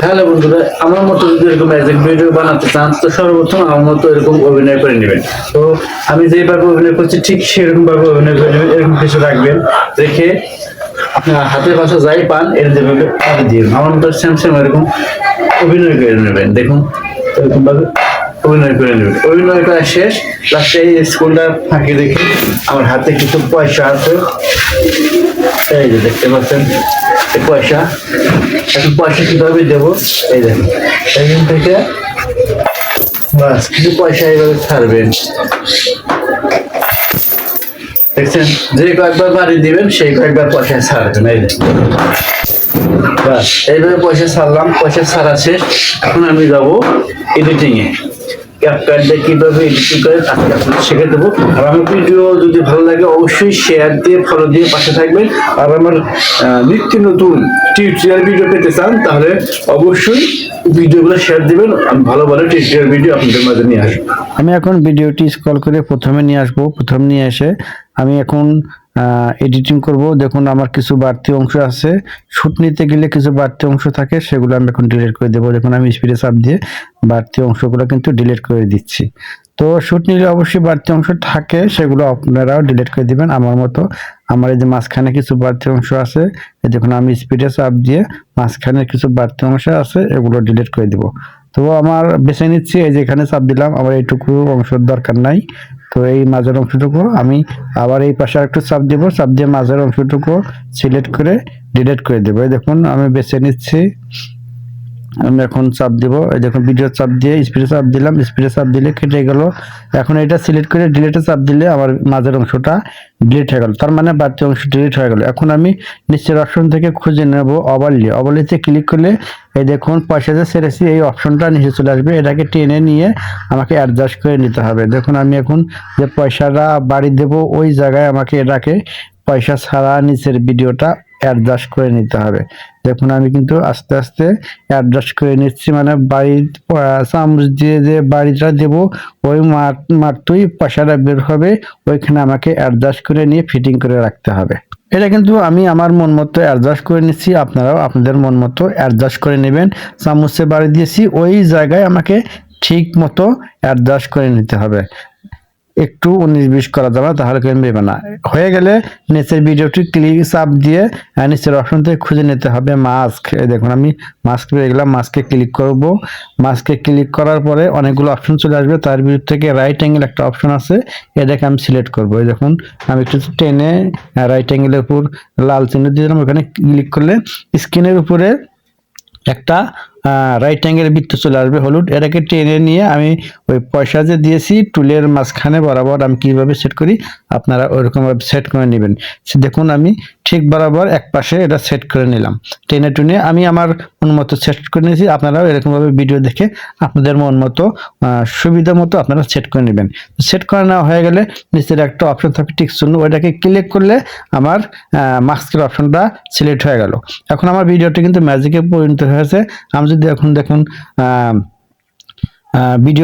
Hello বন্ধুরা, আমার মতো যদি এরকম ম্যাজিক ভিডিও বানাতে চান তো সর্বপ্রথম আমার মতো এরকম অভিনয় করে নেবেন। তো আমি যেভাবে অভিনয় করছি ঠিক সেরকম ভাবে অভিনয় করে নেবেন। এরকম কিছু রাখবেন, রেখে আপনার হাতের পাশে যাই পান এর যেভাবে পাঠিয়ে দিবেন। আমার মতো সেম সেম এরকম অভিনয় করে নেবেন। দেখুন এরকম ভাবে অভিনয় করে নেবেন। অভিনয় করা শেষ, লাস্টে এই স্কুলটা ফাঁকি রেখে আমার হাতে কিছু পয়সা আছে, এই যে দেখতে পাচ্ছেন এই পয়সা। এখন পয়সা কিভাবে দেবো, এই দেখুন এখান থেকে বাস কিছু পয়সা এইভাবে ছাড়বেন। দেখছেন, যে কয়েকবার বাড়ি দিবেন সেই কয়েকবার পয়সা ছাড়বেন। এই দেখুন বাস এইভাবে পয়সা ছাড়লাম, পয়সা ছাড়া শেষ। এখন আমি যাবো এডিটিং এ। ক্যাপকাটে কিভাবে এডিটিং করে তাকে আপনাদের শিখে দেবো। আর আমার ভিডিও যদি ভালো লাগে অবশ্যই শেয়ার দিয়ে ফলো দিয়ে পাশে থাকবেন। আর আমার নিত্য নতুন টিউটোরিয়াল ভিডিও পেতে চান তাহলে অবশ্যই ভিডিওগুলো শেয়ার দিবেন। আমি ভালো ভালো টিউটোরিয়াল ভিডিও আপনাদের মাঝে নিয়ে আসবো। আমি এখন ভিডিওটি স্ক্রল করে প্রথমে নিয়ে আসবো। প্রথম নিয়ে এসে আমি এখন এডিটিং করব। দেখুন আমার কিছু বাড়তি অংশ আছে, শুট নিতে গেলে কিছু বাড়তি অংশ থাকে, সেগুলো আমি এখন ডিলিট করে দেবো। দেখুন আমি স্পিডে চাপ দিয়ে বাড়তি অংশগুলো কিন্তু ডিলিট করে দিচ্ছি। তো শুট নিলে অবশ্যই বাড়তি অংশ থাকে, সেগুলো আপনারাও ডিলিট করে দিবেন আমার মতো। আমার এই যে মাঝখানে কিছু বাড়তি অংশ আছে, দেখুন আমি স্পিডে চাপ দিয়ে মাঝখানে কিছু বাড়তি অংশ আছে এগুলো ডিলিট করে দিব। তো আমার বেছে নিচ্ছি, এই যে এখানে চাপ দিলাম, আমার এইটুকু অংশের দরকার নাই। তো এই মাঝের অংশটুকু আমি আবার এই পাশে একটু চাপ দিব, চাপ দিয়ে মাঝের অংশটুকু সিলেক্ট করে ডিলিট করে দেবো। এই দেখুন আমি বেছে নিচ্ছি, আমি এখন চাপ দিব। এই দেখুন ভিডিও চাপ দিয়ে স্পিডে চাপ দিলাম, স্পিডে চাপ দিলে কেটে গেল। এখন এটা সিলেক্ট করে ডিলিটে চাপ দিলে আমার মাঝের অংশটা ডিলিট হয়ে গেল, তার মানে বাড়তি অংশ ডিলিট হয়ে গেল। এখন আমি নিচের অপশন থেকে খুঁজে নেব ওভারলে। ওভারলেতে ক্লিক করলে এই দেখুন পয়সা যে ছেড়েছি এই অপশনটা নিচে চলে আসবে। এটাকে টেনে নিয়ে আমাকে অ্যাডজাস্ট করে নিতে হবে। দেখুন আমি এখন যে পয়সাটা বাড়ি দেব ওই জায়গায় আমাকে এটাকে পয়সা ছাড়া নিচের ভিডিওটা অ্যাডজাস্ট করে নিতে হবে। দেখুন আমি কিন্তু আস্তে আস্তে অ্যাডজাস্ট করে নিচ্ছি, মানে বাড়ির চামচ দিয়ে যে বাড়িটা দেব ওই মারতেই পয়সাটা বের হবে, ওইখানে আমাকে অ্যাডজাস্ট করে নিয়ে ফিটিং করে রাখতে হবে। এটা কিন্তু আমি আমার মন মতো অ্যাডজাস্ট করে নিচ্ছি, আপনারাও আপনাদের মন মতো অ্যাডজাস্ট করে নেবেন। চামচে বাড়ি দিয়েছি ওই জায়গায় আমাকে ঠিক মতো অ্যাডজাস্ট করে নিতে হবে। একটু 19-20 করা যাবে না, তাহলে কেন দেবে না। হয়ে গেলে নিচের ভিডিওটি ক্লিক চাপ দিয়ে নিচের অপশন থেকে খুঁজে নিতে হবে মাস্ক। এই দেখুন আমি মাস্ক পেয়ে গেলাম, মাস্কে ক্লিক করব। মাস্কে ক্লিক করার পরে অনেকগুলো অপশন চলে আসবে, তার ভিতর থেকে রাইট অ্যাঙ্গেল একটা অপশন আছে, এটাকে আমি সিলেক্ট করব। এই দেখুন আমি একটু টেনে রাইট অ্যাঙ্গেলের উপর লাল চিহ্ন দিয়ে দিলাম, ওখানে ক্লিক করলে স্ক্রিনের উপরে একটা রাইট অ্যাঙ্গেল বৃত্ত চলে আসবে হলুদ, এটাকে টেনে নিয়ে আমি ওই পয়সা যে দিয়েছি টুলের মাঝখানে বরাবর আমি কিভাবে সেট করি আপনারা ওইরকম ভাবে সেট করে নেবেন। দেখুন আমি ঠিক বরাবর এক পাশে এটা সেট করে নিলাম, টেনে টুনে আমি আমার মন মতো সেট করে নিয়েছি। আপনারাও এরকম ভাবে ভিডিও দেখে আপনাদের মন মতো সুবিধা মতো আপনারা সেট করে নেবেন। সেট করা নেওয়া হয়ে গেলে নিচের একটা অপশন থাকবে টিক চিহ্ন, ওইটাকে ক্লিক করলে আমার মাস্কের অপশনটা সিলেক্ট হয়ে গেল। এখন আমার ভিডিওটি কিন্তু ম্যাজিকে পরিণত হয়েছে। আমি যদি এখন দেখুন ভিডিও